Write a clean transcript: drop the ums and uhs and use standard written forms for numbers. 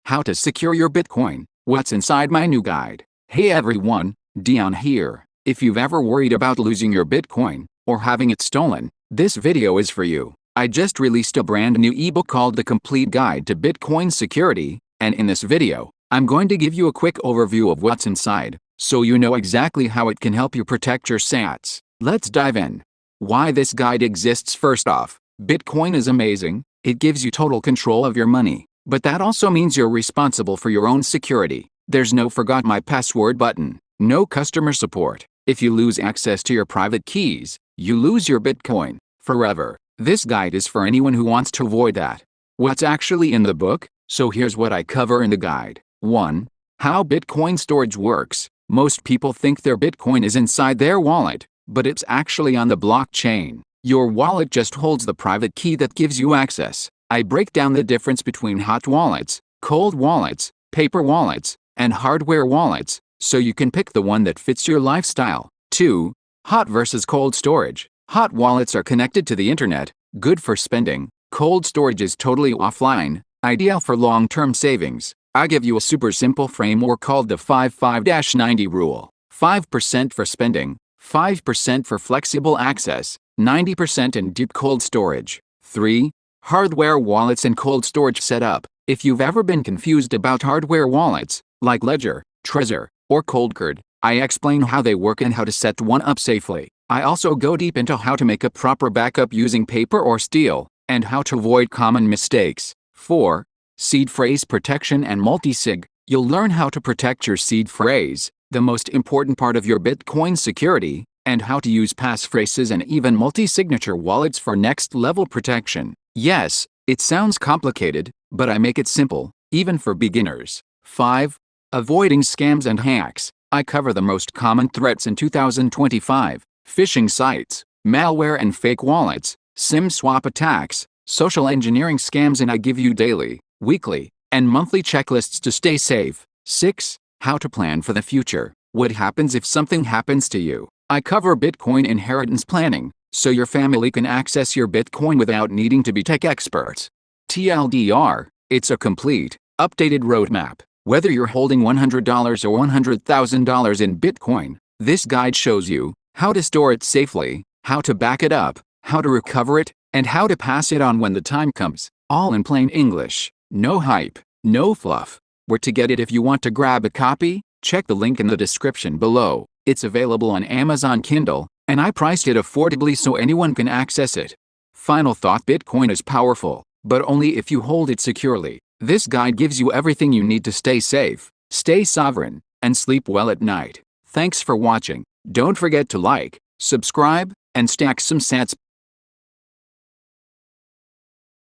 How to secure your Bitcoin. What's inside my new guide? Hey everyone, Dion here. If you've ever worried about losing your Bitcoin or having it stolen, this video is for you. I just released a brand new ebook called The Complete Guide to Bitcoin Security, and in this video, I'm going to give you a quick overview of what's inside, so you know exactly how it can help you protect your sats. Let's dive in. Why this guide exists. First off, Bitcoin is amazing. It gives you total control of your money. But that also means you're responsible for your own security. There's no forgot my password button, no customer support. If you lose access to your private keys, you lose your Bitcoin forever. This guide is for anyone who wants to avoid that. What's actually in the book? So here's what I cover in the guide. 1. How Bitcoin storage works. Most people think their Bitcoin is inside their wallet, but it's actually on the blockchain. Your wallet just holds the private key that gives you access. I break down the difference between hot wallets, cold wallets, paper wallets, and hardware wallets, so you can pick the one that fits your lifestyle. 2. Hot versus cold storage. Hot wallets are connected to the internet, good for spending. Cold storage is totally offline, ideal for long-term savings. I give you a super simple framework called the 5-5-90 rule. 5% for spending, 5% for flexible access, 90% in deep cold storage. 3. Hardware wallets and cold storage setup. If you've ever been confused about hardware wallets, like Ledger, Trezor, or Coldcard, I explain how they work and how to set one up safely. I also go deep into how to make a proper backup using paper or steel, and how to avoid common mistakes. 4. Seed phrase protection and multi-sig. You'll learn how to protect your seed phrase, the most important part of your Bitcoin security, and how to use passphrases and even multi-signature wallets for next-level protection. Yes, it sounds complicated, but I make it simple, even for beginners. 5. Avoiding scams and hacks. I cover the most common threats in 2025, phishing sites, malware and fake wallets, SIM swap attacks, social engineering scams, and I give you daily, weekly, and monthly checklists to stay safe. 6. How to plan for the future. What happens if something happens to you? I cover Bitcoin inheritance planning, so your family can access your Bitcoin without needing to be tech experts. TLDR, it's a complete, updated roadmap. Whether you're holding $100 or $100,000 in Bitcoin, this guide shows you how to store it safely, how to back it up, how to recover it, and how to pass it on when the time comes. All in plain English. No hype, no fluff. Where to get it? If you want to grab a copy, check the link in the description below. It's available on Amazon Kindle, and I priced it affordably so anyone can access it. Final thought: Bitcoin is powerful, but only if you hold it securely. This guide gives you everything you need to stay safe, stay sovereign, and sleep well at night. Thanks for watching. Don't forget to like, subscribe, and stack some sats.